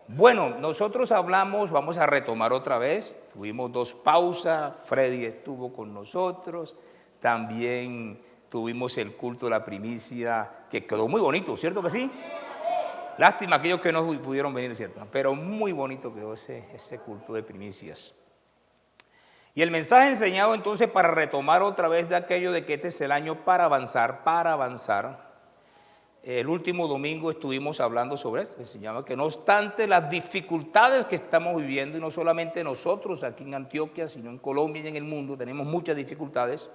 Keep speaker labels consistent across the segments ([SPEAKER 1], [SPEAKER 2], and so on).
[SPEAKER 1] Bueno, nosotros hablamos, vamos a retomar otra vez, tuvimos 2 pausas, Freddy estuvo con nosotros, también tuvimos el culto de la primicia, que quedó muy bonito, ¿cierto que sí? Lástima aquellos que no pudieron venir, ¿cierto? Pero muy bonito quedó ese culto de primicias. Y el mensaje enseñado entonces para retomar otra vez de aquello de que este es el año para avanzar. El último domingo estuvimos hablando sobre esto, que se llama que no obstante las dificultades que estamos viviendo, y no solamente nosotros aquí en Antioquia, sino en Colombia y en el mundo, tenemos muchas dificultades.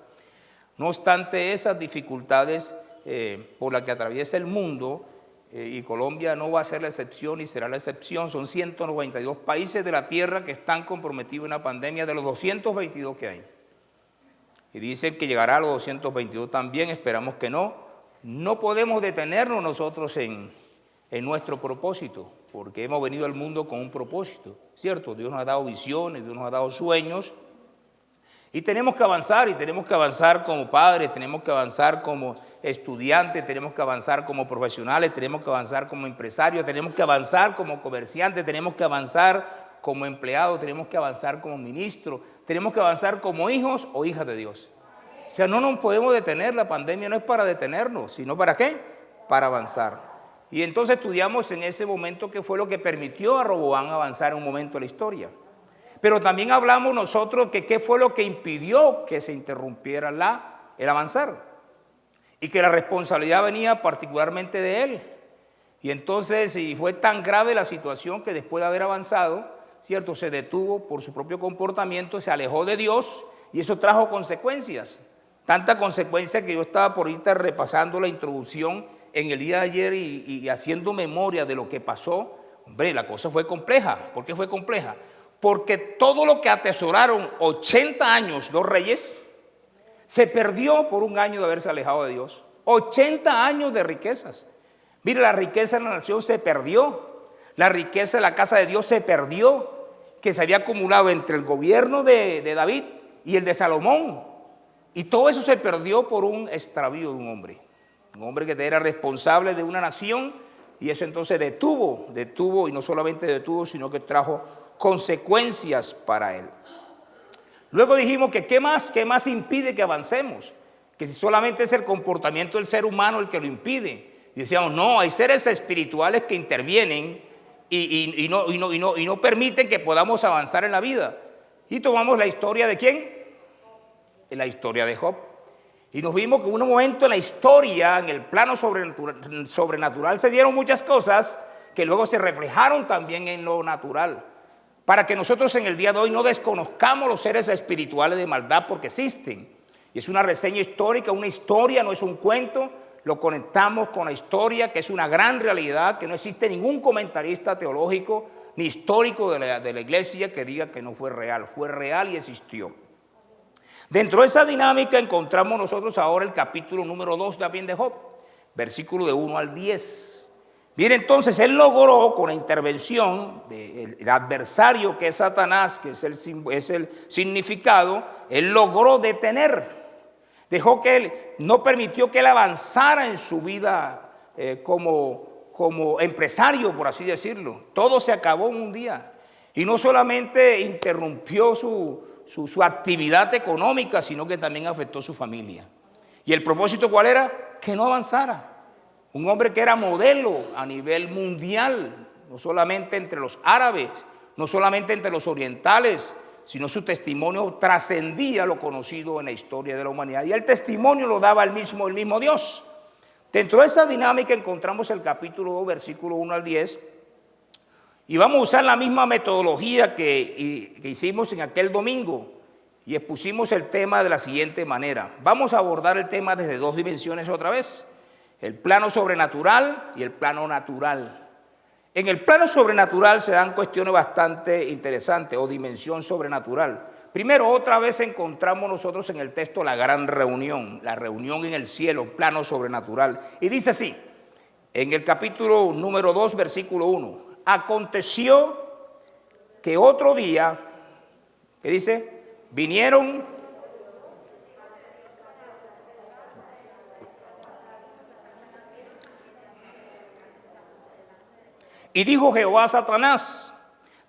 [SPEAKER 1] No obstante esas dificultades por las que atraviesa el mundo, y Colombia no va a ser la excepción ni será la excepción, son 192 países de la tierra que están comprometidos en la pandemia de los 222 que hay. Y dicen que llegará a los 222 también, esperamos que no. No podemos detenernos nosotros en nuestro propósito, porque hemos venido al mundo con un propósito, ¿cierto? Dios nos ha dado visiones, Dios nos ha dado sueños, y tenemos que avanzar como padres, tenemos que avanzar como estudiantes, tenemos que avanzar como profesionales, tenemos que avanzar como empresarios, tenemos que avanzar como comerciantes, tenemos que avanzar como empleados, tenemos que avanzar como ministros, tenemos que avanzar como hijos o hijas de Dios. O sea, no nos podemos detener, la pandemia no es para detenernos, sino ¿para qué? Para avanzar. Y entonces estudiamos en ese momento qué fue lo que permitió a Roboam avanzar en un momento de la historia. Pero también hablamos nosotros que qué fue lo que impidió que se interrumpiera el avanzar. Y que la responsabilidad venía particularmente de él. Y entonces, y fue tan grave la situación que después de haber avanzado, ¿cierto? Se detuvo por su propio comportamiento, se alejó de Dios y eso trajo consecuencias. Tanta consecuencia que yo estaba por ahorita repasando la introducción en el día de ayer y haciendo memoria de lo que pasó. Hombre, la cosa fue compleja. ¿Por qué fue compleja? Porque todo lo que atesoraron 80 años los reyes se perdió por un año de haberse alejado de Dios. 80 años de riquezas. Mire, la riqueza de la nación se perdió. La riqueza de la casa de Dios se perdió, que se había acumulado entre el gobierno de David y el de Salomón. Y todo eso se perdió por un extravío de un hombre que era responsable de una nación, y eso entonces detuvo, y no solamente detuvo, sino que trajo consecuencias para él. Luego dijimos que ¿qué más impide que avancemos? Que si solamente es el comportamiento del ser humano el que lo impide. Y decíamos, no, hay seres espirituales que intervienen y no permiten que podamos avanzar en la vida. Y tomamos la historia ¿de quién? La historia de Job. Y nos vimos que en un momento en la historia, en el plano sobrenatural, se dieron muchas cosas que luego se reflejaron también en lo natural. Para que nosotros en el día de hoy no desconozcamos los seres espirituales de maldad, porque existen. Y es una reseña histórica, una historia, no es un cuento. Lo conectamos con la historia, que es una gran realidad, que no existe ningún comentarista teológico ni histórico de la iglesia que diga que no fue real y existió. Dentro de esa dinámica encontramos nosotros ahora el capítulo número 2 también de Job, versículo de 1 al 10. Bien, entonces él logró con la intervención del adversario que es Satanás, que es el significado, él logró dejó que él, no permitió que él avanzara en su vida como empresario, por así decirlo. Todo se acabó en un día. Y no solamente interrumpió su actividad económica, sino que también afectó su familia. ¿Y el propósito cuál era? Que no avanzara. Un hombre que era modelo a nivel mundial, no solamente entre los árabes, no solamente entre los orientales, sino su testimonio trascendía lo conocido en la historia de la humanidad. Y el testimonio lo daba el mismo Dios. Dentro de esa dinámica encontramos el capítulo 2, versículo 1 al 10. Y vamos a usar la misma metodología que hicimos en aquel domingo. Y expusimos el tema de la siguiente manera. Vamos a abordar el tema desde 2 dimensiones otra vez. El plano sobrenatural y el plano natural. En el plano sobrenatural se dan cuestiones bastante interesantes o dimensión sobrenatural. Primero, otra vez encontramos nosotros en el texto la gran reunión, la reunión en el cielo, plano sobrenatural. Y dice así, en el capítulo número 2, versículo 1. Aconteció que otro día, ¿qué dice? Vinieron Y dijo Jehová a Satanás,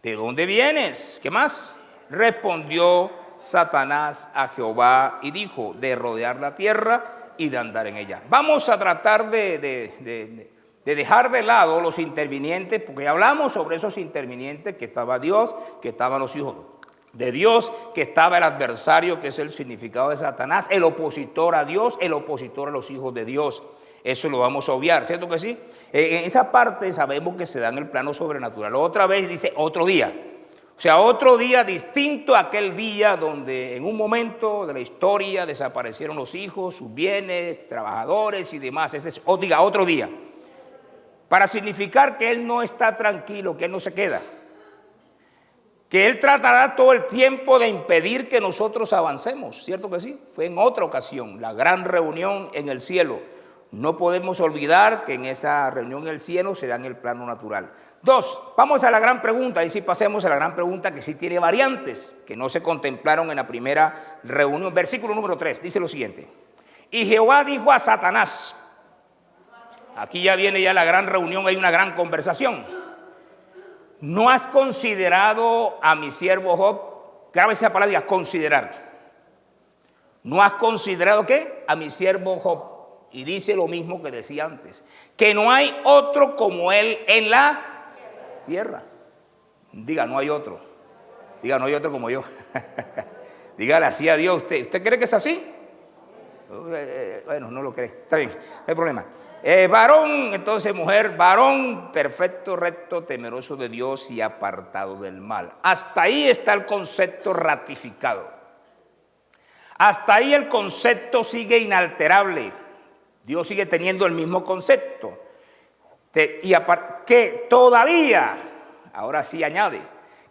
[SPEAKER 1] ¿de dónde vienes? ¿Qué más? Respondió Satanás a Jehová y dijo, de rodear la tierra y de andar en ella. Vamos a tratar de dejar de lado los intervinientes, porque hablamos sobre esos intervinientes, que estaba Dios, que estaban los hijos de Dios, que estaba el adversario, que es el significado de Satanás, el opositor a Dios, el opositor a los hijos de Dios. Eso lo vamos a obviar, ¿cierto que sí? En esa parte sabemos que se da en el plano sobrenatural. Otra vez dice otro día. O sea, otro día distinto a aquel día donde en un momento de la historia desaparecieron los hijos, sus bienes, trabajadores y demás. Ese es, diga, otro día. Para significar que Él no está tranquilo, que Él no se queda. Que Él tratará todo el tiempo de impedir que nosotros avancemos, ¿cierto que sí? Fue en otra ocasión, la gran reunión en el cielo. No podemos olvidar que en esa reunión en el cielo se da en el plano natural. 2, vamos a la gran pregunta, y si pasemos a la gran pregunta que sí tiene variantes, que no se contemplaron en la primera reunión. Versículo número 3, dice lo siguiente. Y Jehová dijo a Satanás, aquí ya viene ya la gran reunión, hay una gran conversación. ¿No has considerado a mi siervo Job? Grave esa palabra, diga, considerar. ¿No has considerado qué? A mi siervo Job. Y dice lo mismo que decía antes, que no hay otro como él en la tierra. Diga, no hay otro. Diga, no hay otro como yo. Dígale así a Dios. ¿Usted cree que es así? Bueno, no lo cree. Está bien, no hay problema. Varón, entonces mujer, varón perfecto, recto, temeroso de Dios y apartado del mal. Hasta ahí está el concepto ratificado. Hasta ahí el concepto sigue inalterable. Dios sigue teniendo el mismo concepto. Que todavía, ahora sí añade,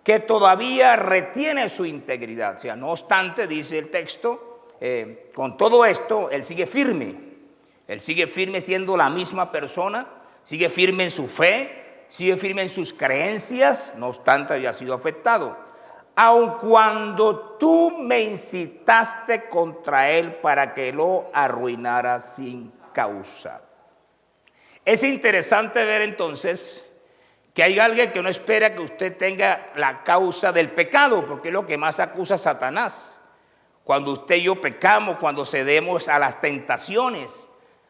[SPEAKER 1] que todavía retiene su integridad. O sea, no obstante, dice el texto, con todo esto, Él sigue firme. Él sigue firme siendo la misma persona, sigue firme en su fe, sigue firme en sus creencias, no obstante había sido afectado. Aun cuando tú me incitaste contra él para que lo arruinara sin causa. Es interesante ver entonces que hay alguien que no espera que usted tenga la causa del pecado, porque es lo que más acusa a Satanás. Cuando usted y yo pecamos, cuando cedemos a las tentaciones.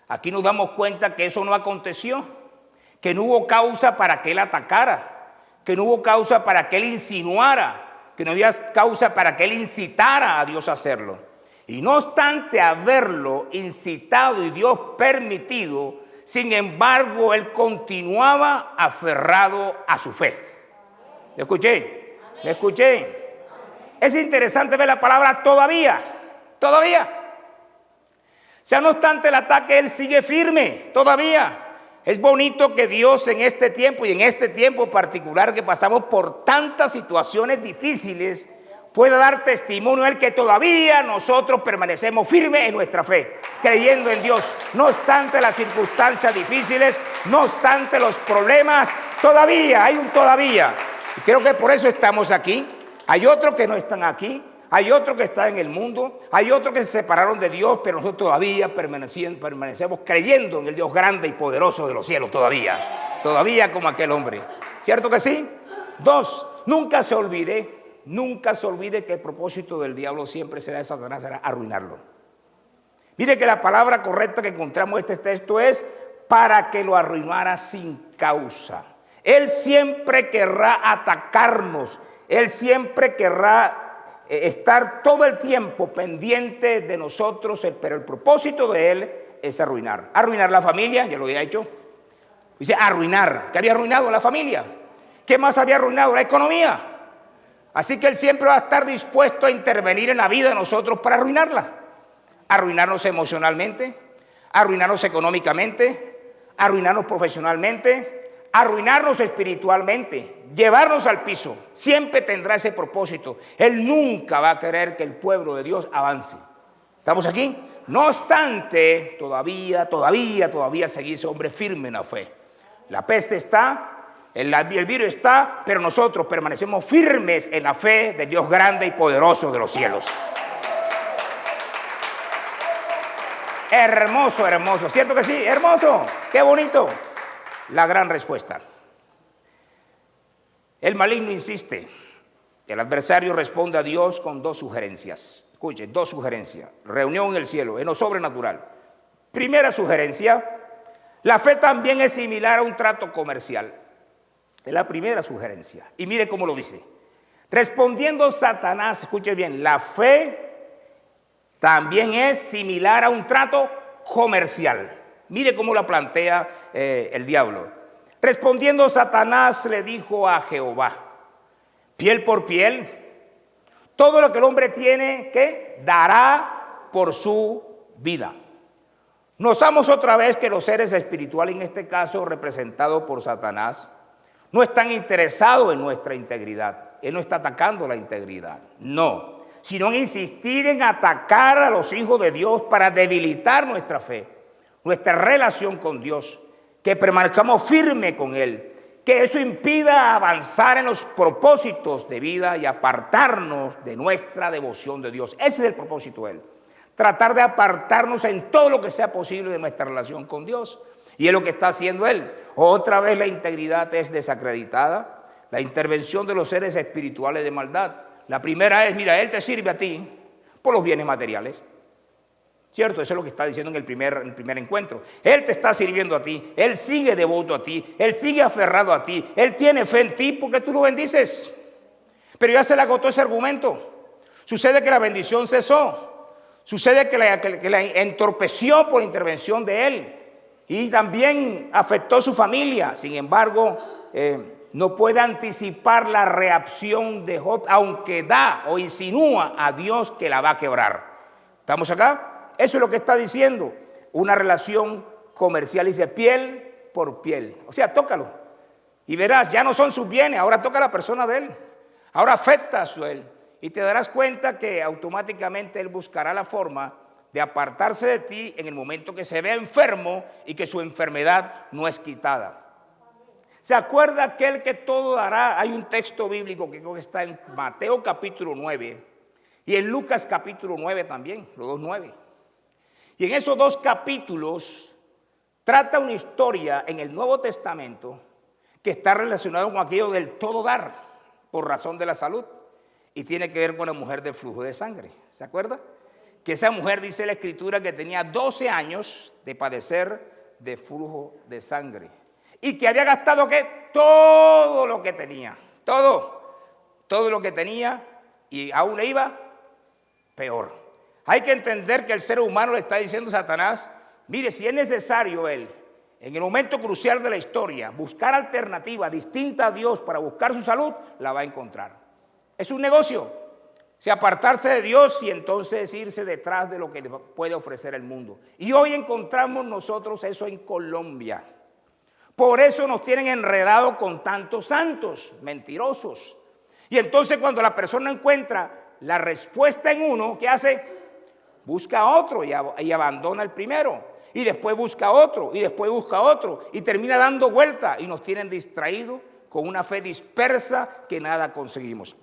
[SPEAKER 1] Aquí nos damos cuenta que eso no aconteció, que no hubo causa para que él atacara, que no hubo causa para que él insinuara, que no había causa para que él incitara a Dios a hacerlo. Y no obstante haberlo incitado y Dios permitido, sin embargo, él continuaba aferrado a su fe. ¿Me escuché? ¿Me escuché? Es interesante ver la palabra todavía, todavía. O sea, no obstante el ataque, él sigue firme todavía. Es bonito que Dios en este tiempo y en este tiempo particular que pasamos por tantas situaciones difíciles, pueda dar testimonio a él que todavía nosotros permanecemos firmes en nuestra fe, creyendo en Dios. No obstante las circunstancias difíciles, no obstante los problemas, todavía, hay un todavía. Y creo que por eso estamos aquí. Hay otros que no están aquí. Hay otros que están en el mundo, hay otros que se separaron de Dios, pero nosotros todavía permanecemos creyendo en el Dios grande y poderoso de los cielos, todavía como aquel hombre. ¿Cierto que sí? 2, nunca se olvide que el propósito del diablo siempre será de Satanás, será arruinarlo. Mire que la palabra correcta que encontramos en este texto es para que lo arruinara sin causa. Él siempre querrá atacarnos, él siempre querrá estar todo el tiempo pendiente de nosotros, pero el propósito de él es arruinar la familia, ya lo había hecho. Dice arruinar, ¿qué había arruinado la familia? ¿Qué más había arruinado? La economía. Así que él siempre va a estar dispuesto a intervenir en la vida de nosotros para arruinarla. Arruinarnos emocionalmente, arruinarnos económicamente, arruinarnos profesionalmente, arruinarnos espiritualmente, llevarnos al piso. Siempre tendrá ese propósito. Él nunca va a querer que el pueblo de Dios avance. ¿Estamos aquí? No obstante, todavía seguir ese hombre firme en la fe. La peste está, el virus está, pero nosotros permanecemos firmes en la fe del Dios grande y poderoso de los cielos. Hermoso, hermoso. ¿Cierto que sí? Hermoso. Qué bonito. La gran respuesta. El maligno insiste. El adversario responde a Dios con dos sugerencias. Escuche, dos sugerencias. Reunión en el cielo, en lo sobrenatural. Primera sugerencia, la fe también es similar a un trato comercial. Es la primera sugerencia. Y mire cómo lo dice. Respondiendo Satanás, escuche bien, la fe también es similar a un trato comercial. Mire cómo la plantea el diablo. Respondiendo Satanás le dijo a Jehová, piel por piel, todo lo que el hombre tiene, ¿qué? Dará por su vida. Notamos otra vez que los seres espirituales, en este caso representados por Satanás, no están interesados en nuestra integridad. Él no está atacando la integridad, no, sino en insistir en atacar a los hijos de Dios para debilitar nuestra fe, nuestra relación con Dios, que permanezcamos firmes con Él, que eso impida avanzar en los propósitos de vida y apartarnos de nuestra devoción de Dios. Ese es el propósito de Él, tratar de apartarnos en todo lo que sea posible de nuestra relación con Dios. Y es lo que está haciendo Él. Otra vez la integridad es desacreditada. La intervención de los seres espirituales de maldad. La primera es, mira, Él te sirve a ti por los bienes materiales. ¿Cierto? Eso es lo que está diciendo en el primer encuentro. Él te está sirviendo a ti. Él sigue devoto a ti. Él sigue aferrado a ti. Él tiene fe en ti porque tú lo bendices. Pero ya se le agotó ese argumento. Sucede que la bendición cesó. Sucede que la entorpeció por intervención de Él. Y también afectó a su familia. Sin embargo, no puede anticipar la reacción de Job, aunque da o insinúa a Dios que la va a quebrar. ¿Estamos acá? Eso es lo que está diciendo. Una relación comercial, dice piel por piel. O sea, tócalo. Y verás, ya no son sus bienes, ahora toca a la persona de Él. Ahora afecta a su Él. Y te darás cuenta que automáticamente Él buscará la forma de apartarse de ti en el momento que se vea enfermo y que su enfermedad no es quitada. ¿Se acuerda aquel que todo dará? Hay un texto bíblico que creo que está en Mateo capítulo 9 y en Lucas capítulo 9 también, los dos 9. Y en esos dos capítulos trata una historia en el Nuevo Testamento que está relacionado con aquello del todo dar por razón de la salud y tiene que ver con la mujer del flujo de sangre. ¿Se acuerda? Que esa mujer, dice la Escritura, que tenía 12 años de padecer de flujo de sangre. Y que había gastado, ¿qué? Todo lo que tenía. Todo lo que tenía y aún le iba peor. Hay que entender que el ser humano le está diciendo a Satanás, mire, si es necesario él, en el momento crucial de la historia, buscar alternativa distinta a Dios para buscar su salud, la va a encontrar. Es un negocio. Si apartarse de Dios y entonces irse detrás de lo que le puede ofrecer el mundo. Y hoy encontramos nosotros eso en Colombia. Por eso nos tienen enredados con tantos santos mentirosos. Y entonces cuando la persona encuentra la respuesta en uno, ¿qué hace? Busca a otro y abandona el primero. Y después busca otro y después busca otro. Y termina dando vuelta y nos tienen distraídos con una fe dispersa que nada conseguimos.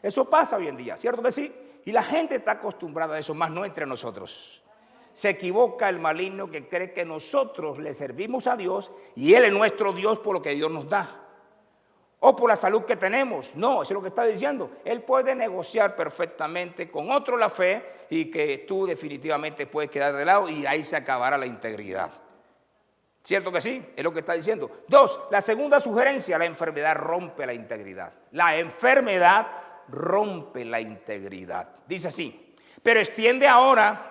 [SPEAKER 1] Eso pasa hoy en día, ¿cierto que sí? Y la gente está acostumbrada a eso, más no entre nosotros. Se equivoca el maligno que cree que nosotros le servimos a Dios y Él es nuestro Dios por lo que Dios nos da. O por la salud que tenemos. No, eso es lo que está diciendo. Él puede negociar perfectamente con otro la fe y que tú definitivamente puedes quedar de lado y ahí se acabará la integridad. ¿Cierto que sí? Es lo que está diciendo. Dos, la segunda sugerencia, la enfermedad rompe la integridad. La enfermedad rompe la integridad. Dice así, pero extiende ahora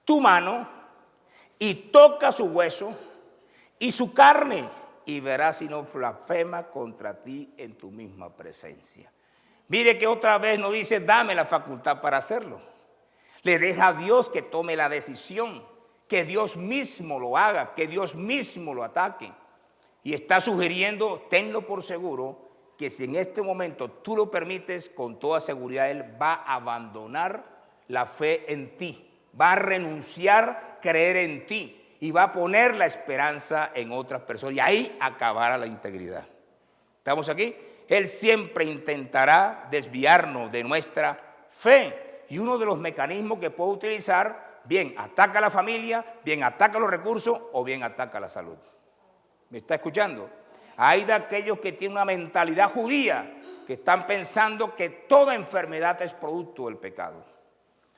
[SPEAKER 1] tu mano y toca su hueso y su carne y verás si no blasfema contra ti en tu misma presencia. Mire que otra vez no dice dame la facultad para hacerlo. Le deja a Dios que tome la decisión, que Dios mismo lo haga, que Dios mismo lo ataque. Y está sugiriendo, tenlo por seguro, que si en este momento tú lo permites, con toda seguridad Él va a abandonar la fe en ti, va a renunciar a creer en ti y va a poner la esperanza en otras personas y ahí acabará la integridad. ¿Estamos aquí? Él siempre intentará desviarnos de nuestra fe y uno de los mecanismos que puede utilizar, bien ataca a la familia, bien ataca los recursos o bien ataca la salud. ¿Me está escuchando? Hay de aquellos que tienen una mentalidad judía, que están pensando que toda enfermedad es producto del pecado.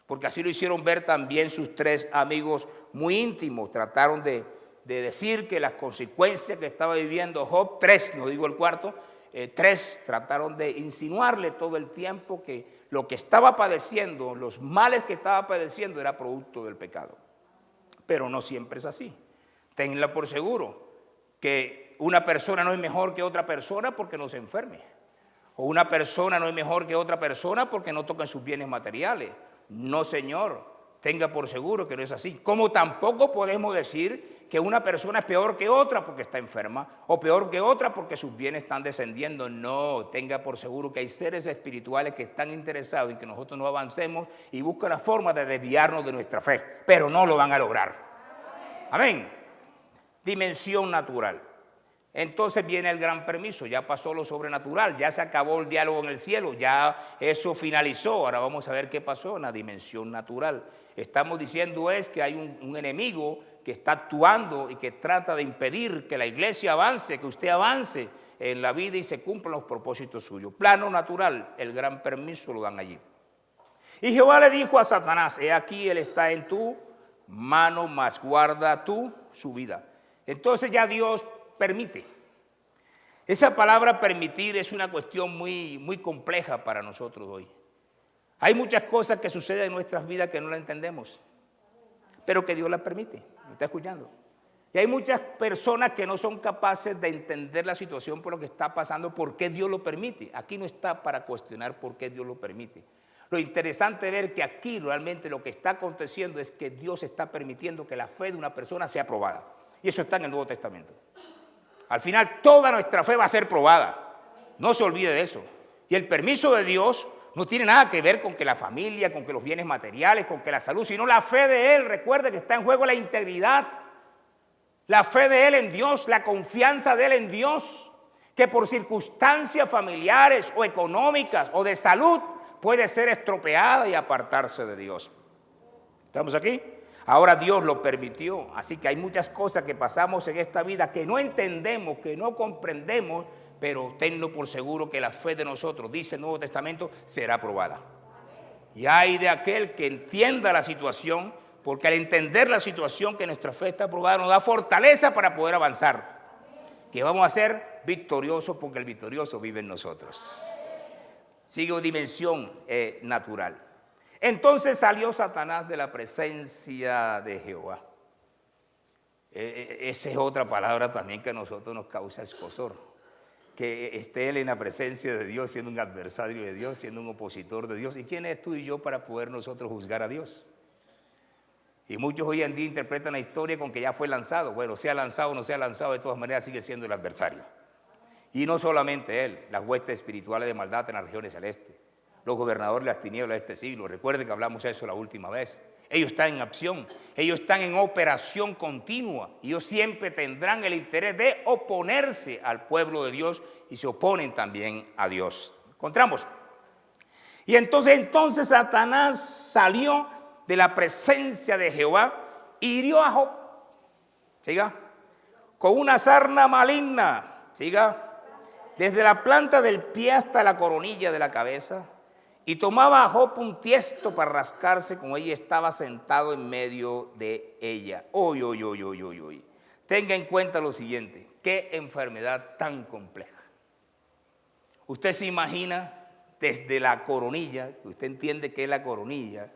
[SPEAKER 1] Porque así lo hicieron ver también sus tres amigos muy íntimos. Trataron de decir que las consecuencias que estaba viviendo Job, tres, no digo el cuarto, tres, trataron de insinuarle todo el tiempo que lo que estaba padeciendo, los males que estaba padeciendo era producto del pecado. Pero no siempre es así. Tenla por seguro que una persona no es mejor que otra persona porque no se enferme. O una persona no es mejor que otra persona porque no toca sus bienes materiales. No, señor, tenga por seguro que no es así. Como tampoco podemos decir que una persona es peor que otra porque está enferma o peor que otra porque sus bienes están descendiendo. No, tenga por seguro que hay seres espirituales que están interesados en que nosotros no avancemos y buscan la forma de desviarnos de nuestra fe, pero no lo van a lograr. Amén. Dimensión natural. Entonces viene el gran permiso, ya pasó lo sobrenatural, ya se acabó el diálogo en el cielo, ya eso finalizó. Ahora vamos a ver qué pasó en la dimensión natural. Estamos diciendo es que hay un enemigo que está actuando y que trata de impedir que la iglesia avance, que usted avance en la vida y se cumplan los propósitos suyos. Plano natural, el gran permiso lo dan allí. Y Jehová le dijo a Satanás, he aquí él está en tu mano, mas guarda tú su vida. Entonces ya Dios permite. Esa palabra permitir es una cuestión muy compleja para nosotros hoy. Hay muchas cosas que suceden en nuestras vidas que no las entendemos, pero que Dios las permite. ¿Me está escuchando? Y hay muchas personas que no son capaces de entender la situación por lo que está pasando, por qué Dios lo permite. Aquí no está para cuestionar por qué Dios lo permite. Lo interesante es ver que aquí realmente lo que está aconteciendo es que Dios está permitiendo que la fe de una persona sea probada. Y eso está en el Nuevo Testamento. Al final toda nuestra fe va a ser probada. No se olvide de eso. Y el permiso de Dios no tiene nada que ver con que la familia, con que los bienes materiales, con que la salud, sino la fe de Él. Recuerde que está en juego la integridad, la fe de Él en Dios, la confianza de Él en Dios, que por circunstancias familiares o económicas o de salud puede ser estropeada y apartarse de Dios. ¿Estamos aquí? Ahora Dios lo permitió, así que hay muchas cosas que pasamos en esta vida que no entendemos, que no comprendemos, pero tenlo por seguro que la fe de nosotros, dice el Nuevo Testamento, será probada. Y hay de aquel que entienda la situación, porque al entender la situación que nuestra fe está probada nos da fortaleza para poder avanzar, que vamos a ser victoriosos porque el victorioso vive en nosotros. Sigue dimensión natural. Entonces salió Satanás de la presencia de Jehová. Esa es otra palabra también que a nosotros nos causa escozor. Que esté él en la presencia de Dios, siendo un adversario de Dios, siendo un opositor de Dios. ¿Y quién es tú y yo para poder nosotros juzgar a Dios? Y muchos hoy en día interpretan la historia con que ya fue lanzado. Bueno, sea lanzado o no sea lanzado, de todas maneras sigue siendo el adversario. Y no solamente él, las huestes espirituales de maldad en las regiones celestes, los gobernadores de las tinieblas de este siglo. Recuerde que hablamos de eso la última vez. Ellos están en acción, ellos están en operación continua. Y ellos siempre tendrán el interés de oponerse al pueblo de Dios y se oponen también a Dios. Encontramos. Y entonces Satanás salió de la presencia de Jehová y hirió a Job. Siga. Con una sarna maligna. Siga. Desde la planta del pie hasta la coronilla de la cabeza. Y tomaba a Job un tiesto para rascarse con ella, estaba sentado en medio de ella. Oy. Tenga en cuenta lo siguiente, qué enfermedad tan compleja. Usted se imagina desde la coronilla, usted entiende qué es la coronilla.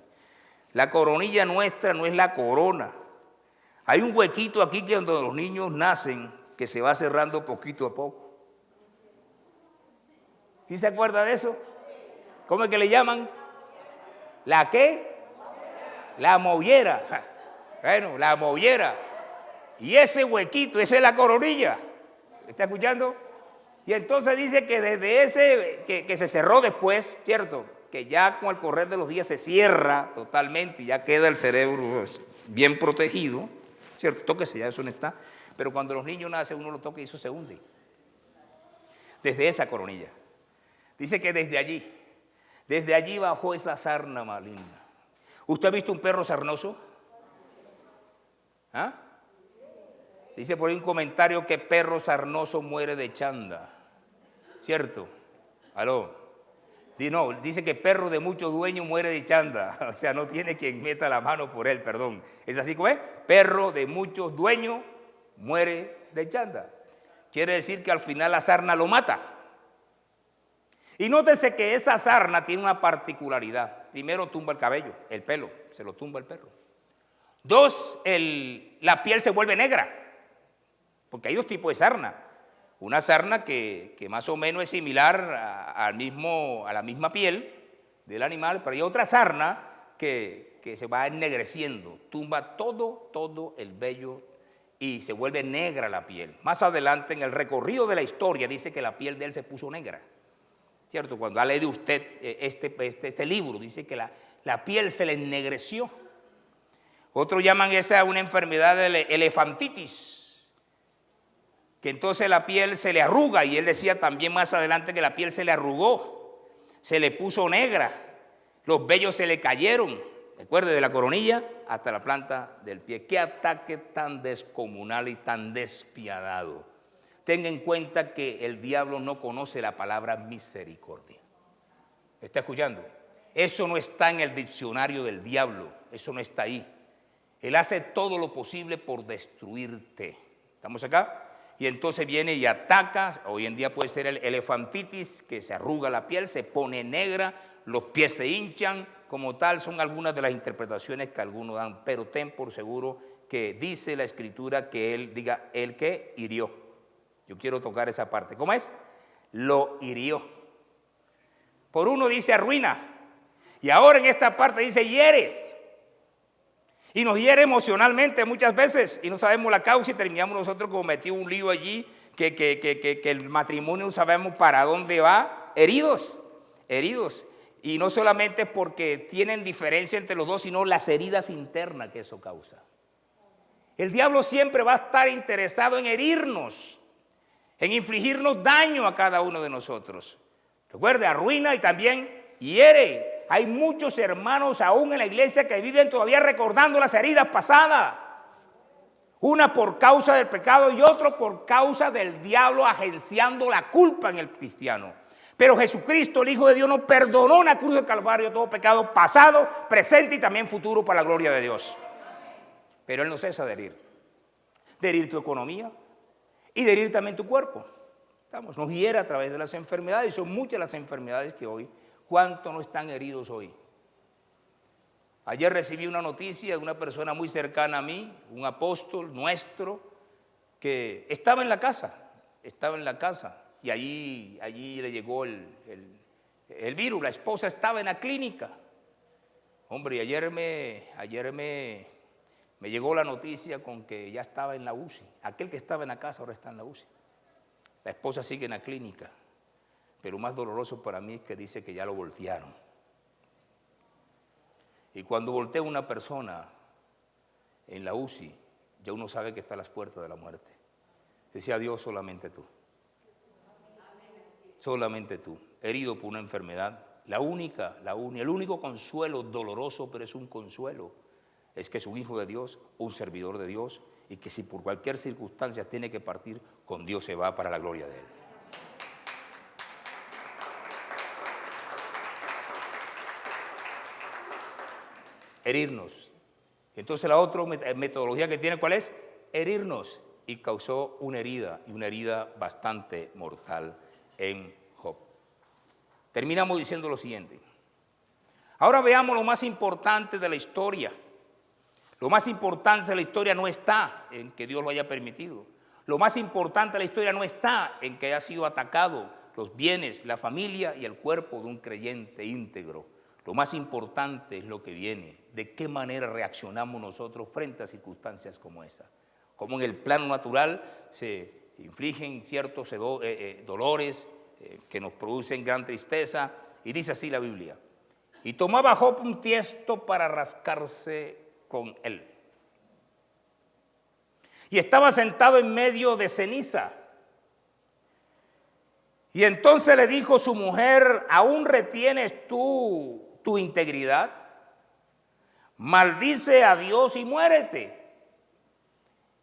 [SPEAKER 1] La coronilla nuestra no es la corona. Hay un huequito aquí que donde los niños nacen que se va cerrando poquito a poco. ¿Sí se acuerda de eso? ¿Cómo es que le llaman? ¿La qué? La mollera. Bueno, la mollera. Y ese huequito, esa es la coronilla. ¿Está escuchando? Y entonces dice que desde ese, que se cerró después, ¿cierto? Que ya con el correr de los días se cierra totalmente y ya queda el cerebro bien protegido, ¿cierto? Tóquese, ya eso no está. Pero cuando los niños nacen, uno lo toca y eso se hunde. Desde esa coronilla. Dice que desde allí bajó esa sarna maligna. ¿Usted ha visto un perro sarnoso? ¿Ah? Dice por ahí un comentario que perro sarnoso muere de chanda. ¿Cierto? ¿Aló? No, dice que perro de mucho dueño muere de chanda. O sea, no tiene quien meta la mano por él, perdón. ¿Es así como es? Perro de muchos dueños muere de chanda. Quiere decir que al final la sarna lo mata. Y nótese que esa sarna tiene una particularidad. Primero tumba el cabello, el pelo, se lo tumba el perro. Dos, la piel se vuelve negra, porque hay dos tipos de sarna. Una sarna que más o menos es similar a la misma piel del animal, pero hay otra sarna que se va ennegreciendo, tumba todo el vello y se vuelve negra la piel. Más adelante en el recorrido de la historia dice que la piel de él se puso negra. ¿Cierto? Cuando ha leído usted este libro, dice que la piel se le ennegreció. Otros llaman esa una enfermedad de elefantitis, que entonces la piel se le arruga, y él decía también más adelante que la piel se le arrugó, se le puso negra, los vellos se le cayeron, recuerde, de la coronilla hasta la planta del pie. Qué ataque tan descomunal y tan despiadado. Tenga en cuenta que el diablo no conoce la palabra misericordia. ¿Me está escuchando? Eso no está en el diccionario del diablo, eso no está ahí. Él hace todo lo posible por destruirte. ¿Estamos acá? Y entonces viene y ataca. Hoy en día puede ser el elefantitis, que se arruga la piel, se pone negra, los pies se hinchan. Como tal, son algunas de las interpretaciones que algunos dan, pero ten por seguro que dice la Escritura que él diga, el que hirió. Yo quiero tocar esa parte. ¿Cómo es? Lo hirió. Por uno dice arruina, y ahora en esta parte dice hiere. Y nos hiere emocionalmente muchas veces y no sabemos la causa y terminamos nosotros como metidos un lío allí que el matrimonio no sabemos para dónde va, heridos. Y no solamente porque tienen diferencia entre los dos, sino las heridas internas que eso causa. El diablo siempre va a estar interesado en herirnos, en infligirnos daño a cada uno de nosotros. Recuerde, arruina y también hiere. Hay muchos hermanos aún en la iglesia que viven todavía recordando las heridas pasadas. Una por causa del pecado y otro por causa del diablo agenciando la culpa en el cristiano. Pero Jesucristo, el Hijo de Dios, nos perdonó en la cruz del Calvario todo pecado pasado, presente y también futuro para la gloria de Dios. Pero Él no cesa de herir tu economía y de herir también tu cuerpo. Nos hiere a través de las enfermedades, y son muchas las enfermedades que hoy. ¿Cuántos no están heridos hoy? Ayer recibí una noticia de una persona muy cercana a mí, un apóstol nuestro, que estaba en la casa, y allí le llegó el virus. La esposa estaba en la clínica. Hombre, y ayer me llegó la noticia con que ya estaba en la UCI. Aquel que estaba en la casa ahora está en la UCI. La esposa sigue en la clínica. Pero más doloroso para mí es que dice que ya lo voltearon. Y cuando voltea una persona en la UCI, ya uno sabe que está a las puertas de la muerte. Decía Dios, solamente tú. Solamente tú, herido por una enfermedad. El único consuelo doloroso, pero es un consuelo, es que es un hijo de Dios, un servidor de Dios, y que si por cualquier circunstancia tiene que partir, con Dios se va para la gloria de Él. Herirnos. Entonces la otra metodología que tiene, ¿cuál es? Herirnos. Y causó una herida, y una herida bastante mortal en Job. Terminamos diciendo lo siguiente. Ahora veamos lo más importante de la historia. Lo más importante de la historia no está en que Dios lo haya permitido. Lo más importante de la historia no está en que haya sido atacado los bienes, la familia y el cuerpo de un creyente íntegro. Lo más importante es lo que viene, de qué manera reaccionamos nosotros frente a circunstancias como esa. Como en el plano natural se infligen ciertos dolores que nos producen gran tristeza, y dice así la Biblia: y tomaba Job un tiesto para rascarse con él, y estaba sentado en medio de ceniza. Y entonces le dijo su mujer: ¿aún retienes tú tu integridad? Maldice a Dios y muérete.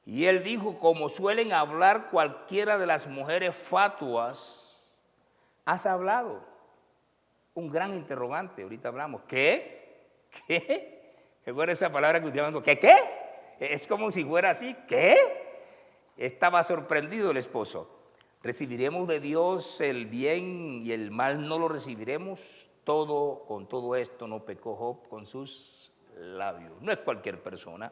[SPEAKER 1] Y él dijo, como suelen hablar cualquiera de las mujeres fatuas, has hablado. Un gran interrogante, ahorita hablamos. ¿Qué? ¿Qué? ¿Qué buena esa palabra que usted hablando? ¿Qué? ¿Qué? Es como si fuera así. ¿Qué? Estaba sorprendido el esposo. ¿Recibiremos de Dios el bien y el mal no lo recibiremos? Con todo esto no pecó Job con sus labios. No es cualquier persona.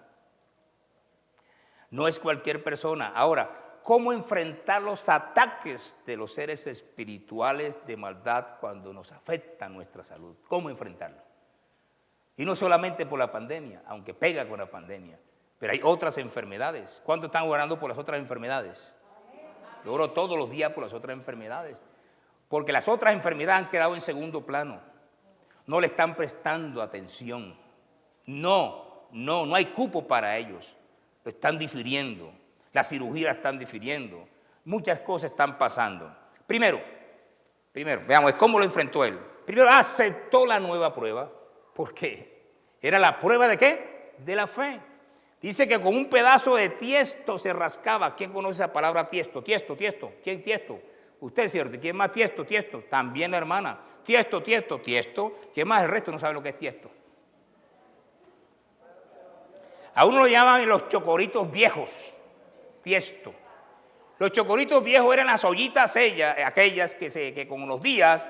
[SPEAKER 1] No es cualquier persona. Ahora, ¿cómo enfrentar los ataques de los seres espirituales de maldad cuando nos afectan nuestra salud? ¿Cómo enfrentarlo? Y no solamente por la pandemia, aunque pega con la pandemia, pero hay otras enfermedades. ¿Cuántos están orando por las otras enfermedades? Yo oro todos los días por las otras enfermedades, porque las otras enfermedades han quedado en segundo plano. No le están prestando atención. No hay cupo para ellos. Lo están difiriendo. Las cirugías están difiriendo. Muchas cosas están pasando. Primero, veamos cómo lo enfrentó él. Primero, aceptó la nueva prueba. ¿Por qué? ¿Era la prueba de qué? De la fe. Dice que con un pedazo de tiesto se rascaba. ¿Quién conoce esa palabra tiesto? Tiesto. ¿Quién tiesto? Usted, ¿cierto? ¿Quién más tiesto? También la hermana. Tiesto. ¿Quién más? El resto no sabe lo que es tiesto. A uno lo llaman los chocoritos viejos. Tiesto. Los chocoritos viejos eran las ollitas aquellas que con los días,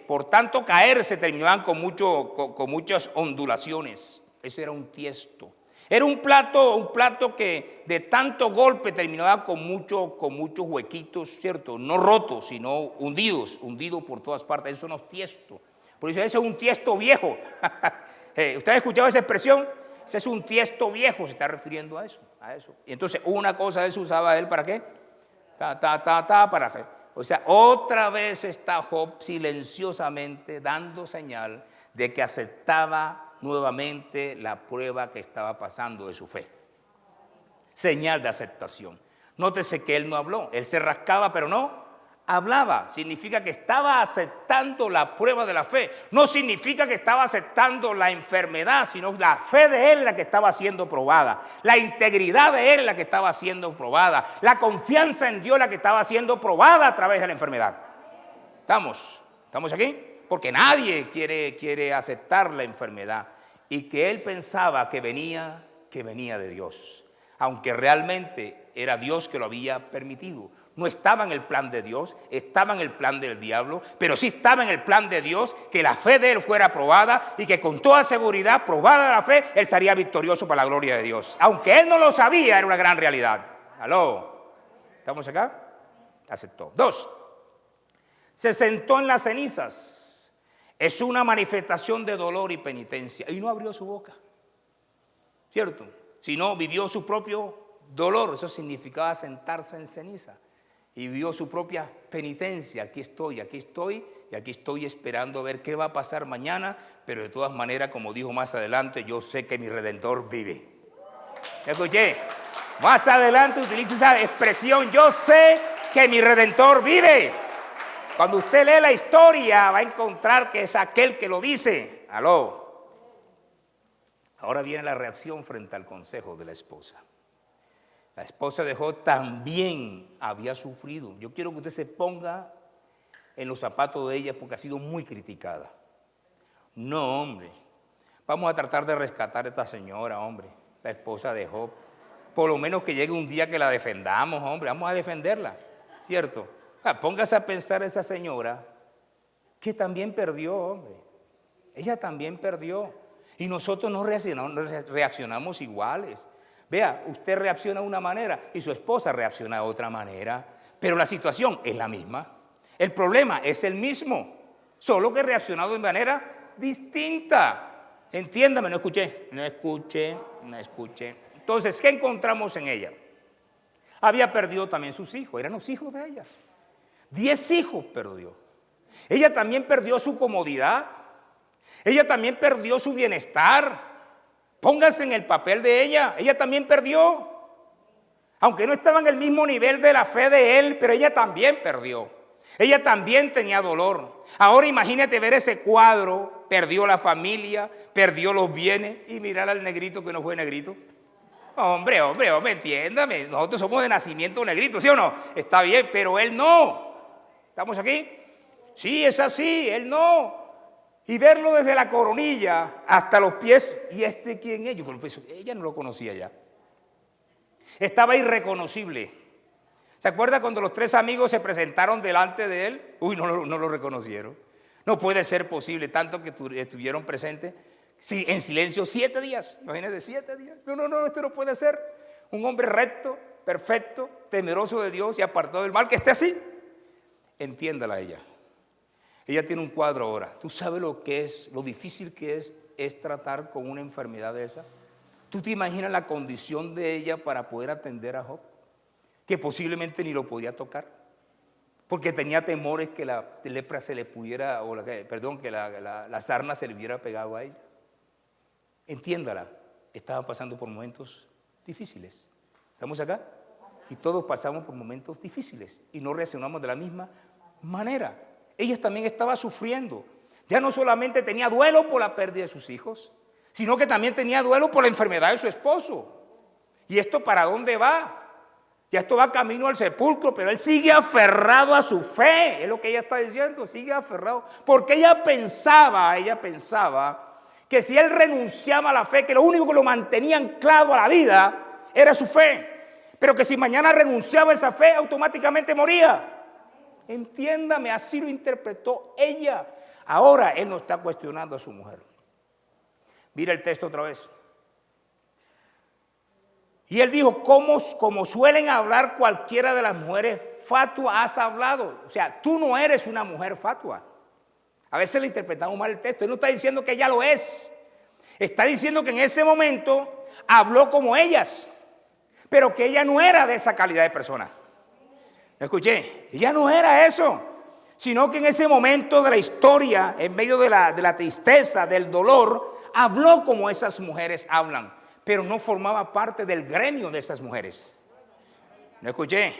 [SPEAKER 1] por tanto caerse, terminaban con muchas ondulaciones. Eso era un tiesto. Era un plato que de tanto golpe terminaba con muchos huequitos, ¿cierto? No rotos, sino hundidos por todas partes. Eso no es tiesto. Por eso ese es un tiesto viejo. ¿Usted ha escuchado esa expresión? Ese es un tiesto viejo, se está refiriendo a eso. Y entonces una cosa de eso usaba él, ¿para qué? Para qué. O sea, otra vez está Job silenciosamente dando señal de que aceptaba nuevamente la prueba que estaba pasando de su fe. Señal de aceptación. Nótese que él no habló, él se rascaba pero no hablaba. Significa que estaba aceptando la prueba de la fe. No significa que estaba aceptando la enfermedad, sino la fe de él la que estaba siendo probada. La integridad de él la que estaba siendo probada. La confianza en Dios la que estaba siendo probada a través de la enfermedad. ¿Estamos aquí? Porque nadie quiere aceptar la enfermedad. Y que él pensaba que venía de Dios. Aunque realmente era Dios que lo había permitido. No estaba en el plan de Dios, estaba en el plan del diablo, pero sí estaba en el plan de Dios que la fe de él fuera probada y que con toda seguridad, probada la fe, él sería victorioso para la gloria de Dios. Aunque él no lo sabía, era una gran realidad. ¿Aló? ¿Estamos acá? Aceptó. 2. Se sentó en las cenizas. Es una manifestación de dolor y penitencia. Y no abrió su boca. ¿Cierto? Sino vivió su propio dolor. Eso significaba sentarse en ceniza. Y vivió su propia penitencia. Aquí estoy y aquí estoy esperando a ver qué va a pasar mañana. Pero de todas maneras, como dijo más adelante, yo sé que mi Redentor vive. ¿Escuché? Más adelante utiliza esa expresión, yo sé que mi Redentor vive. Cuando usted lee la historia va a encontrar que es aquel que lo dice. Aló. Ahora viene la reacción frente al consejo de la esposa. La esposa de Job también había sufrido. Yo quiero que usted se ponga en los zapatos de ella porque ha sido muy criticada. No, hombre. Vamos a tratar de rescatar a esta señora, hombre, la esposa de Job. Por lo menos que llegue un día que la defendamos, hombre. Vamos a defenderla, ¿cierto? Póngase a pensar esa señora que también perdió, hombre. Ella también perdió. Y nosotros no reaccionamos iguales. Vea, usted reacciona de una manera y su esposa reacciona de otra manera. Pero la situación es la misma. El problema es el mismo. Solo que reaccionado de manera distinta. Entiéndame, no escuché. Entonces, ¿qué encontramos en ella? Había perdido también sus hijos. Eran los hijos de ellas. 10 hijos perdió. Ella también perdió su comodidad. Ella también perdió su bienestar. Póngase en el papel de ella. Ella también perdió. Aunque no estaba en el mismo nivel de la fe de él, pero ella también perdió. Ella también tenía dolor. Ahora imagínate ver ese cuadro. Perdió la familia, perdió los bienes. Y mirar al negrito que no fue negrito. Hombre, entiéndame. Nosotros somos de nacimiento negrito, ¿sí o no? Está bien, pero él no. ¿Estamos aquí? Sí, es así, él no. Y verlo desde la coronilla hasta los pies. ¿Y este quién es? Yo pues, ella no lo conocía ya. Estaba irreconocible. ¿Se acuerda cuando los 3 amigos se presentaron delante de él? Uy, no lo reconocieron. No puede ser posible, tanto que estuvieron presentes. Sí, en silencio 7 días. Imagínense, 7 días. No, esto no puede ser. Un hombre recto, perfecto, temeroso de Dios y apartado del mal, que esté así. Entiéndala ella. Ella tiene un cuadro ahora. ¿Tú sabes lo difícil que es tratar con una enfermedad de esa? ¿Tú te imaginas la condición de ella para poder atender a Job? Que posiblemente ni lo podía tocar, porque tenía temores que la lepra se le pudiera, que la sarna se le hubiera pegado a ella. Entiéndala, estaba pasando por momentos difíciles. ¿Estamos acá? Y todos pasamos por momentos difíciles y no reaccionamos de la misma manera. Ella también estaba sufriendo. Ya no solamente tenía duelo por la pérdida de sus hijos, sino que también tenía duelo por la enfermedad de su esposo. ¿Y esto para dónde va? Ya esto va camino al sepulcro, pero él sigue aferrado a su fe. Es lo que ella está diciendo, sigue aferrado. Porque ella pensaba que si él renunciaba a la fe, que lo único que lo mantenía anclado a la vida era su fe. Pero que si mañana renunciaba a esa fe, automáticamente moría. Entiéndame, así lo interpretó ella. Ahora él no está cuestionando a su mujer. Mira el texto otra vez. Y él dijo, como suelen hablar cualquiera de las mujeres fatua, has hablado. O sea, tú no eres una mujer fatua. A veces le interpretamos mal el texto. Él no está diciendo que ella lo es. Está diciendo que en ese momento habló como ellas, pero que ella no era de esa calidad de persona. ¿Me escuché? Ella no era eso, sino que en ese momento de la historia, en medio de la tristeza, del dolor, habló como esas mujeres hablan, pero no formaba parte del gremio de esas mujeres. ¿Me escuché?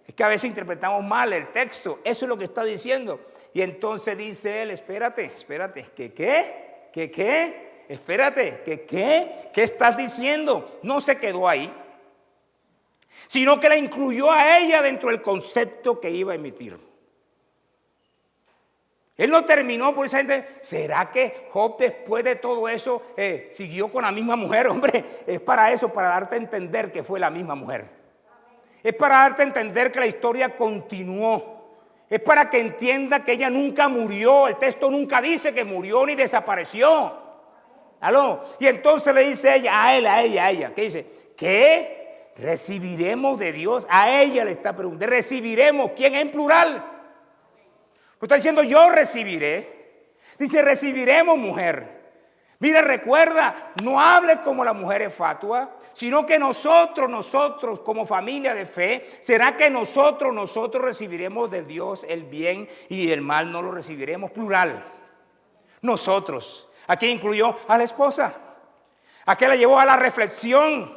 [SPEAKER 1] Es que a veces interpretamos mal el texto. Eso es lo que está diciendo. Y entonces dice él, espérate, ¿que qué? Espérate, ¿que qué? ¿Qué estás diciendo? No se quedó ahí, sino que la incluyó a ella dentro del concepto que iba a emitir. Él no terminó por esa gente. ¿Será que Job después de todo eso siguió con la misma mujer? Hombre, es para eso, para darte a entender que fue la misma mujer. Es para darte a entender que la historia continuó. Es para que entienda que ella nunca murió. El texto nunca dice que murió ni desapareció. ¿Aló? Y entonces le dice ella, a ella. ¿Qué dice? ¿Qué recibiremos de Dios? A ella le está preguntando. ¿Recibiremos? ¿Quién en plural? No está diciendo yo recibiré. Dice recibiremos, mujer. Mira, recuerda, no hables como la mujer es fatua, sino que nosotros como familia de fe, será que nosotros recibiremos de Dios el bien y el mal no lo recibiremos, plural. Nosotros. Aquí incluyó a la esposa. Aquí la llevó a la reflexión,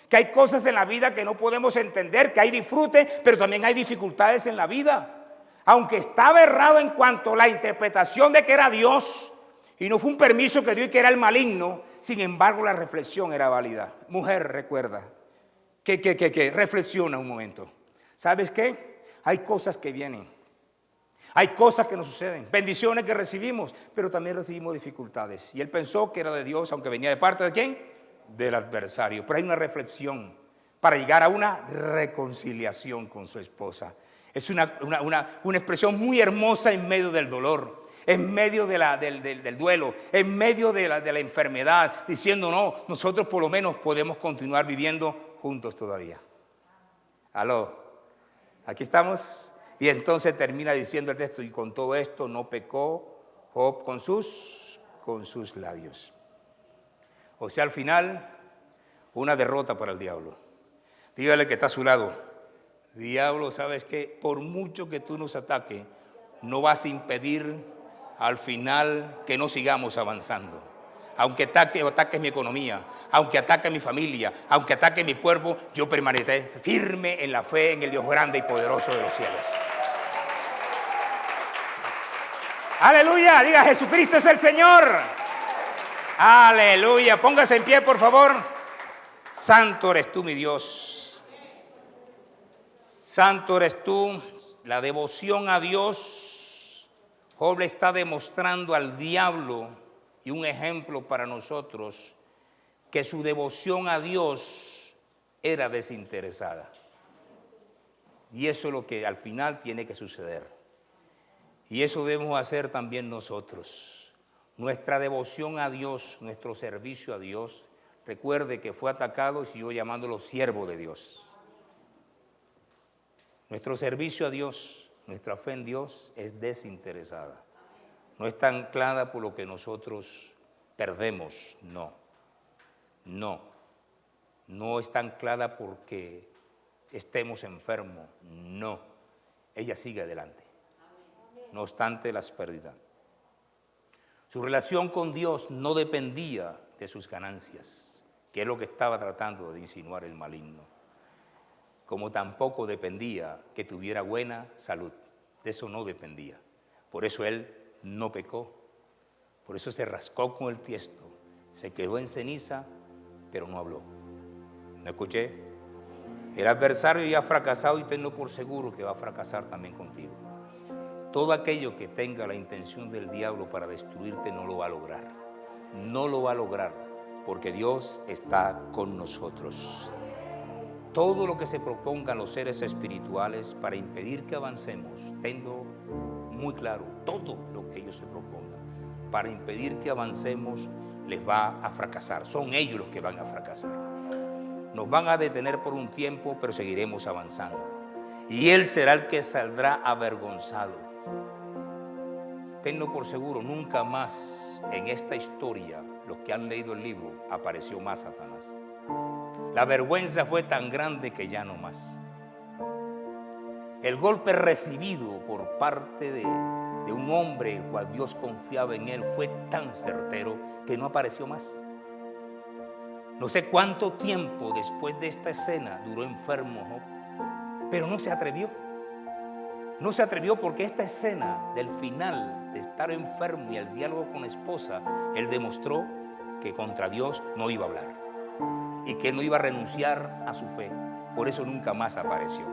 [SPEAKER 1] que hay cosas en la vida que no podemos entender, que hay disfrute, pero también hay dificultades en la vida. Aunque estaba errado en cuanto a la interpretación de que era Dios, y no fue un permiso que dio y que era el maligno, sin embargo la reflexión era válida. Mujer, recuerda, que reflexiona un momento. ¿Sabes qué? Hay cosas que vienen, hay cosas que nos suceden, bendiciones que recibimos, pero también recibimos dificultades. Y él pensó que era de Dios, aunque venía de parte de ¿quién? Del adversario. Pero hay una reflexión para llegar a una reconciliación con su esposa. Es una expresión muy hermosa en medio del dolor, en medio del duelo, en medio de la enfermedad, diciendo no, nosotros por lo menos podemos continuar viviendo juntos todavía. Aló, aquí estamos. Y entonces termina diciendo el texto, y con todo esto no pecó Job con sus labios. O sea, al final, una derrota para el diablo. Dígale que está a su lado. Diablo, ¿sabes qué? Por mucho que tú nos ataques, no vas a impedir al final que no sigamos avanzando. Aunque ataques mi economía, aunque ataque mi familia, aunque ataque mi cuerpo, yo permaneceré firme en la fe en el Dios grande y poderoso de los cielos. Aleluya, diga Jesucristo es el Señor. Aleluya, póngase en pie por favor. Santo eres tú, mi Dios. Santo eres tú. La devoción a Dios. Job le está demostrando al diablo, y un ejemplo para nosotros, que su devoción a Dios era desinteresada. Y eso es lo que al final tiene que suceder. Y eso debemos hacer también nosotros. Nuestra devoción a Dios, nuestro servicio a Dios. Recuerde que fue atacado y siguió llamándolo siervo de Dios. Nuestro servicio a Dios, nuestra fe en Dios es desinteresada. No está anclada por lo que nosotros perdemos, no. No está anclada porque estemos enfermos, no. Ella sigue adelante, no obstante las pérdidas. Su relación con Dios no dependía de sus ganancias, que es lo que estaba tratando de insinuar el maligno. Como tampoco dependía que tuviera buena salud, de eso no dependía. Por eso él no pecó, por eso se rascó con el tiesto, se quedó en ceniza, pero no habló. ¿No escuché? El adversario ya ha fracasado y tenlo por seguro que va a fracasar también contigo. Todo aquello que tenga la intención del diablo para destruirte no lo va a lograr. No lo va a lograr porque Dios está con nosotros. Todo lo que se propongan los seres espirituales para impedir que avancemos, tenlo muy claro, todo lo que ellos se propongan para impedir que avancemos les va a fracasar. Son ellos los que van a fracasar. Nos van a detener por un tiempo, pero seguiremos avanzando. Y Él será el que saldrá avergonzado. Tenlo por seguro, nunca más en esta historia, los que han leído el libro, apareció más Satanás. La vergüenza fue tan grande que ya no más. El golpe recibido por parte de un hombre, el cual Dios confiaba en él, fue tan certero que no apareció más. No sé cuánto tiempo después de esta escena duró enfermo Job, pero no se atrevió. No se atrevió porque esta escena del final, de estar enfermo y el diálogo con la esposa, él demostró que contra Dios no iba a hablar y que él no iba a renunciar a su fe. Por eso nunca más apareció.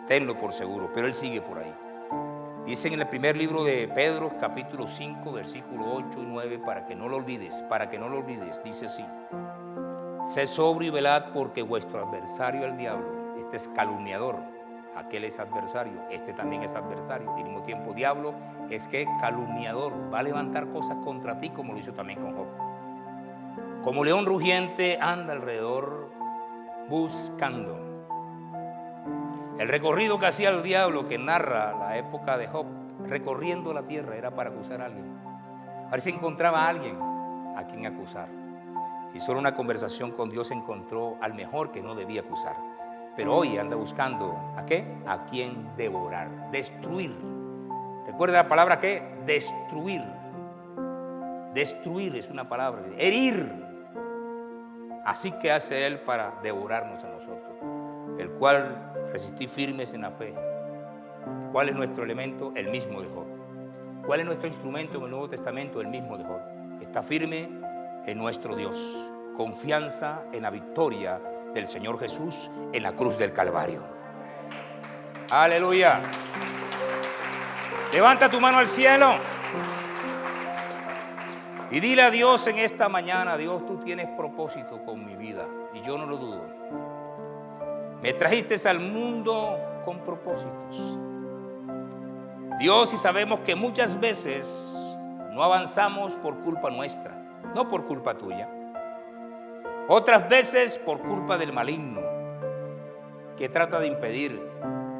[SPEAKER 1] Tenlo por seguro, pero él sigue por ahí. Dice en el primer libro de Pedro, capítulo 5, versículo 8 y 9, para que no lo olvides, dice así: sed sobrio y velad, porque vuestro adversario el diablo, este es calumniador, aquel es adversario, este también es adversario, y al mismo tiempo diablo es que calumniador, va a levantar cosas contra ti como lo hizo también con Job. Como león rugiente anda alrededor buscando. El recorrido que hacía el diablo, que narra la época de Job, recorriendo la tierra, era para acusar a alguien. A ver si encontraba a alguien a quien acusar. Y solo una conversación con Dios encontró al mejor que no debía acusar. Pero hoy anda buscando ¿a qué? A quien devorar, destruir. ¿Recuerda la palabra qué? Destruir. Destruir es una palabra, herir. Así que hace él para devorarnos a nosotros, el cual resistí firmes en la fe. ¿Cuál es nuestro elemento? El mismo de Job. ¿Cuál es nuestro instrumento en el Nuevo Testamento? El mismo de Job. Está firme en nuestro Dios. Confianza en la victoria del Señor Jesús en la cruz del Calvario. Aleluya. Levanta tu mano al cielo y dile a Dios en esta mañana: Dios, tú tienes propósito con mi vida y yo no lo dudo. Me trajiste al mundo con propósitos, Dios, y sabemos que muchas veces no avanzamos por culpa nuestra, no por culpa tuya. Otras veces por culpa del maligno, que trata de impedir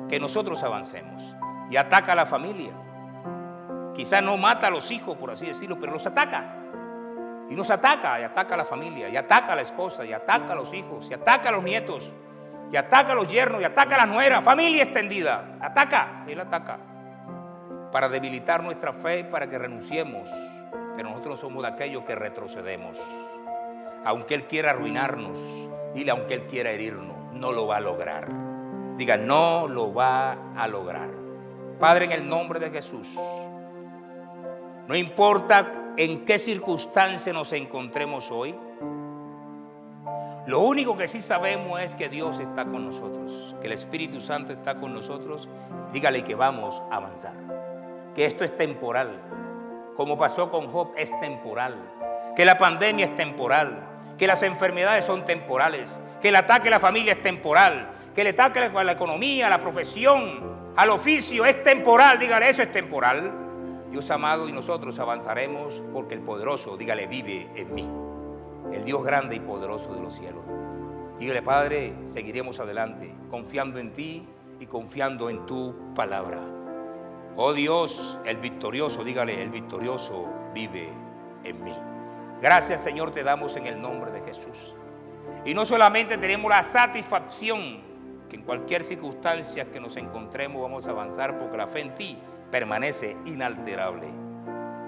[SPEAKER 1] que nosotros avancemos y ataca a la familia. Quizás no mata a los hijos, por así decirlo, pero los ataca. Y nos ataca, y ataca a la familia, y ataca a la esposa, y ataca a los hijos, y ataca a los nietos, y ataca a los yernos, y ataca a la nuera, familia extendida. Ataca, él ataca, para debilitar nuestra fe y para que renunciemos. Pero nosotros somos de aquellos que retrocedemos. Aunque él quiera arruinarnos, dile, aunque él quiera herirnos, no lo va a lograr. Diga, no lo va a lograr. Padre, en el nombre de Jesús, no importa en qué circunstancia nos encontremos hoy, Lo único que sí sabemos es que Dios está con nosotros, que el Espíritu Santo está con nosotros. Dígale que vamos a avanzar, que esto es temporal, como pasó con Job, es temporal, que la pandemia es temporal, que las enfermedades son temporales, que el ataque a la familia es temporal, que el ataque a la economía, a la profesión, al oficio es temporal. Dígale, eso es temporal. Dios amado, y nosotros avanzaremos porque el poderoso, dígale, vive en mí, el Dios grande y poderoso de los cielos. Dígale, Padre, seguiremos adelante, confiando en ti y confiando en tu palabra. Oh Dios, el victorioso, dígale, el victorioso vive en mí. Gracias, Señor, te damos en el nombre de Jesús. Y no solamente tenemos la satisfacción que en cualquier circunstancia que nos encontremos vamos a avanzar, porque la fe en ti permanece inalterable.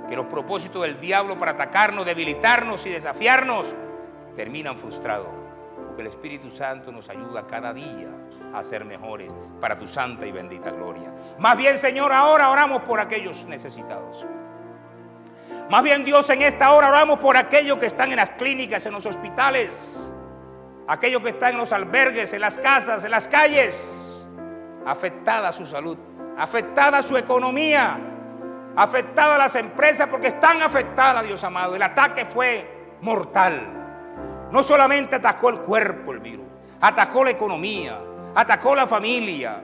[SPEAKER 1] Que los propósitos del diablo para atacarnos, debilitarnos y desafiarnos terminan frustrados, porque el Espíritu Santo nos ayuda cada día a ser mejores para tu santa y bendita gloria. Más bien, Señor, ahora oramos por aquellos necesitados. Más bien, Dios, en esta hora oramos por aquellos que están en las clínicas, en los hospitales, aquellos que están en los albergues, en las casas, en las calles, afectada su salud, afectada su economía, afectada las empresas, porque están afectadas, Dios amado. El ataque fue mortal. No solamente atacó el cuerpo el virus, atacó la economía, atacó la familia,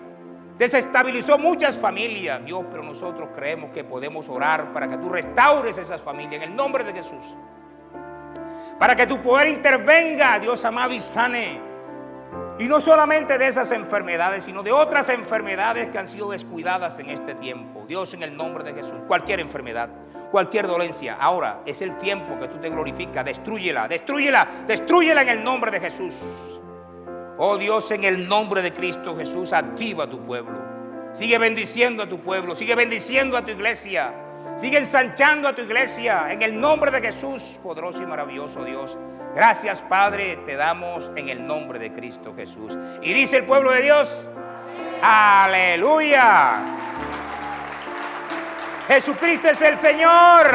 [SPEAKER 1] desestabilizó muchas familias, Dios, pero nosotros creemos que podemos orar para que tú restaures esas familias en el nombre de Jesús. Para que tu poder intervenga, Dios amado, y sane. Y no solamente de esas enfermedades, sino de otras enfermedades que han sido descuidadas en este tiempo. Dios, en el nombre de Jesús, cualquier enfermedad, cualquier dolencia, ahora es el tiempo que tú te glorificas. Destrúyela, destrúyela, destrúyela en el nombre de Jesús. Oh Dios, en el nombre de Cristo Jesús, activa a tu pueblo. Sigue bendiciendo a tu pueblo, sigue bendiciendo a tu iglesia, sigue ensanchando a tu iglesia en el nombre de Jesús, poderoso y maravilloso Dios. Gracias, Padre, te damos en el nombre de Cristo Jesús. Y dice el pueblo de Dios, aleluya. Jesucristo es el Señor.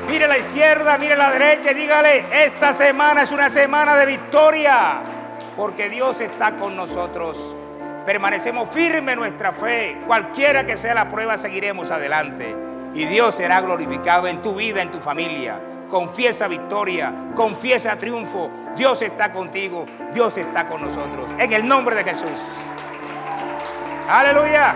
[SPEAKER 1] Mire a la izquierda, mire a la derecha y dígale, esta semana es una semana de victoria, porque Dios está con nosotros. Permanecemos firmes en nuestra fe. Cualquiera que sea la prueba, seguiremos adelante. Y Dios será glorificado en tu vida, en tu familia. Confiesa victoria, confiesa triunfo. Dios está contigo, Dios está con nosotros. En el nombre de Jesús. Aleluya.